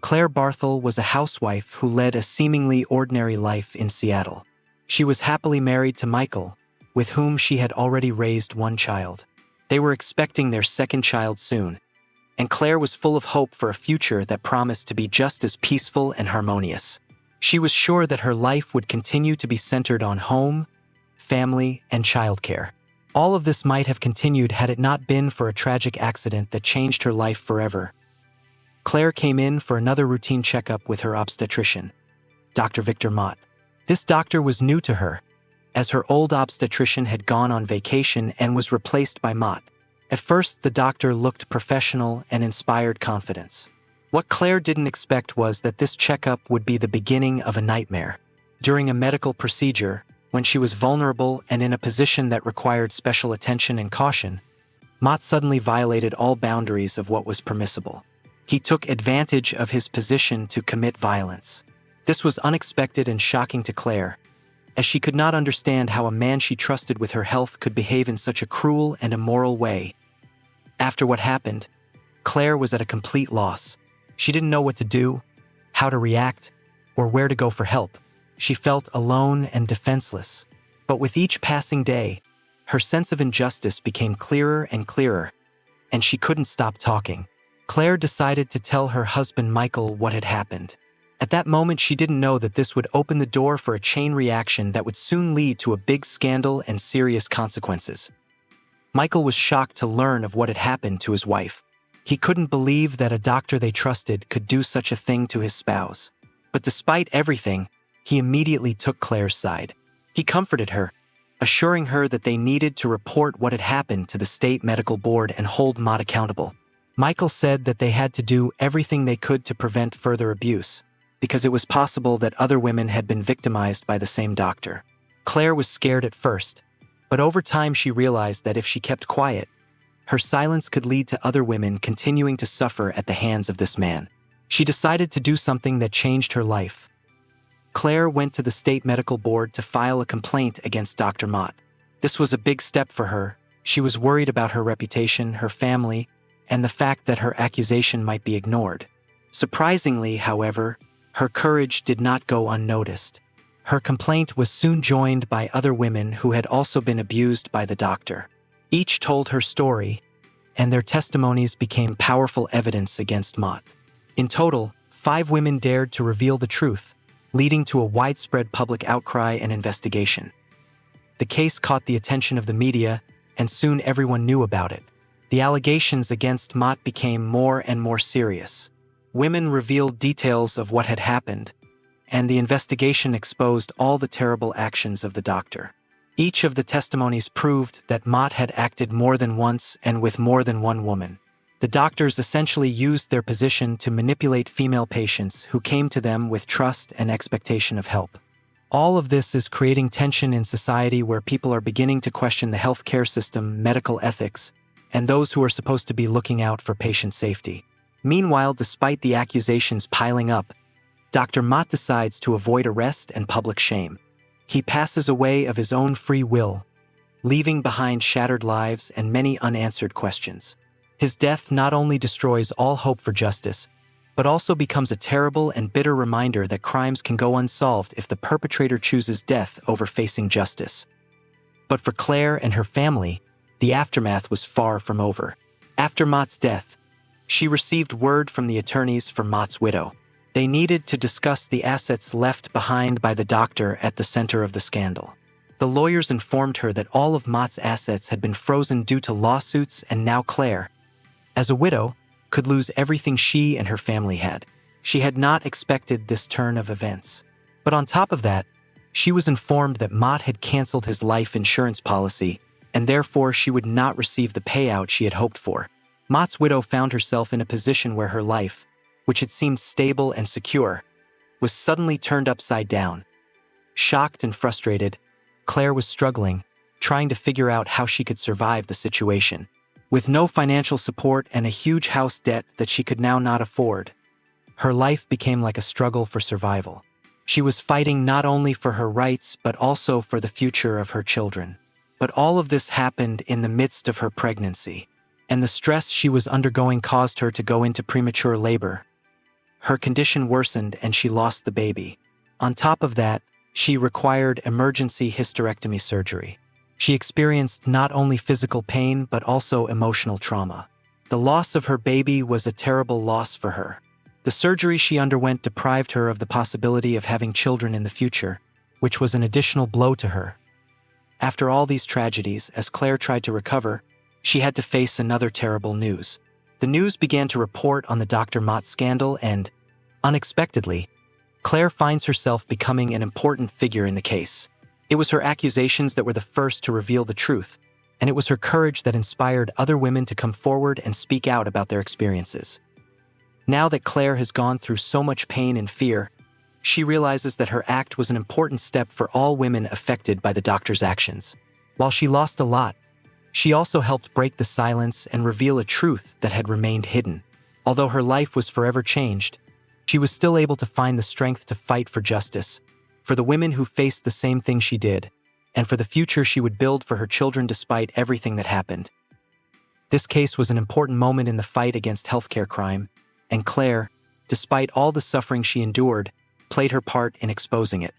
Claire Barthel was a housewife who led a seemingly ordinary life in Seattle. She was happily married to Michael, with whom she had already raised one child. They were expecting their second child soon, and Claire was full of hope for a future that promised to be just as peaceful and harmonious. She was sure that her life would continue to be centered on home, family, and childcare. All of this might have continued had it not been for a tragic accident that changed her life forever. Claire came in for another routine checkup with her obstetrician, Dr. Victor Mott. This doctor was new to her, as her old obstetrician had gone on vacation and was replaced by Mott. At first, the doctor looked professional and inspired confidence. What Claire didn't expect was that this checkup would be the beginning of a nightmare. During a medical procedure, when she was vulnerable and in a position that required special attention and caution, Mott suddenly violated all boundaries of what was permissible. He took advantage of his position to commit violence. This was unexpected and shocking to Claire, as she could not understand how a man she trusted with her health could behave in such a cruel and immoral way. After what happened, Claire was at a complete loss. She didn't know what to do, how to react, or where to go for help. She felt alone and defenseless. But with each passing day, her sense of injustice became clearer and clearer, and she couldn't stop talking. Claire decided to tell her husband Michael what had happened. At that moment, she didn't know that this would open the door for a chain reaction that would soon lead to a big scandal and serious consequences. Michael was shocked to learn of what had happened to his wife. He couldn't believe that a doctor they trusted could do such a thing to his spouse. But despite everything, he immediately took Claire's side. He comforted her, assuring her that they needed to report what had happened to the state medical board and hold Mott accountable. Michael said that they had to do everything they could to prevent further abuse, because it was possible that other women had been victimized by the same doctor. Claire was scared at first, but over time she realized that if she kept quiet, her silence could lead to other women continuing to suffer at the hands of this man. She decided to do something that changed her life. Claire went to the state medical board to file a complaint against Dr. Mott. This was a big step for her. She was worried about her reputation, her family, and the fact that her accusation might be ignored. Surprisingly, however, her courage did not go unnoticed. Her complaint was soon joined by other women who had also been abused by the doctor. Each told her story, and their testimonies became powerful evidence against Mott. In total, 5 women dared to reveal the truth, leading to a widespread public outcry and investigation. The case caught the attention of the media, and soon everyone knew about it. The allegations against Mott became more and more serious. Women revealed details of what had happened, and the investigation exposed all the terrible actions of the doctor. Each of the testimonies proved that Mott had acted more than once and with more than one woman. The doctors essentially used their position to manipulate female patients who came to them with trust and expectation of help. All of this is creating tension in society where people are beginning to question the healthcare system, medical ethics, and those who are supposed to be looking out for patient safety. Meanwhile, despite the accusations piling up, Dr. Mott decides to avoid arrest and public shame. He passes away of his own free will, leaving behind shattered lives and many unanswered questions. His death not only destroys all hope for justice, but also becomes a terrible and bitter reminder that crimes can go unsolved if the perpetrator chooses death over facing justice. But for Claire and her family, the aftermath was far from over. After Mott's death, she received word from the attorneys for Mott's widow. They needed to discuss the assets left behind by the doctor at the center of the scandal. The lawyers informed her that all of Mott's assets had been frozen due to lawsuits, and now Claire, as a widow, could lose everything she and her family had. She had not expected this turn of events. But on top of that, she was informed that Mott had canceled his life insurance policy, and therefore she would not receive the payout she had hoped for. Mott's widow found herself in a position where her life, which had seemed stable and secure, was suddenly turned upside down. Shocked and frustrated, Claire was struggling, trying to figure out how she could survive the situation. With no financial support and a huge house debt that she could now not afford, her life became like a struggle for survival. She was fighting not only for her rights but also for the future of her children. But all of this happened in the midst of her pregnancy, and the stress she was undergoing caused her to go into premature labor. Her condition worsened and she lost the baby. On top of that, she required emergency hysterectomy surgery. She experienced not only physical pain but also emotional trauma. The loss of her baby was a terrible loss for her. The surgery she underwent deprived her of the possibility of having children in the future, which was an additional blow to her. After all these tragedies, as Claire tried to recover, she had to face another terrible news. The news began to report on the Dr. Mott scandal and, unexpectedly, Claire finds herself becoming an important figure in the case. It was her accusations that were the first to reveal the truth, and it was her courage that inspired other women to come forward and speak out about their experiences. Now that Claire has gone through so much pain and fear, she realizes that her act was an important step for all women affected by the doctor's actions. While she lost a lot, she also helped break the silence and reveal a truth that had remained hidden. Although her life was forever changed, she was still able to find the strength to fight for justice, for the women who faced the same thing she did, and for the future she would build for her children despite everything that happened. This case was an important moment in the fight against healthcare crime, and Claire, despite all the suffering she endured, played her part in exposing it.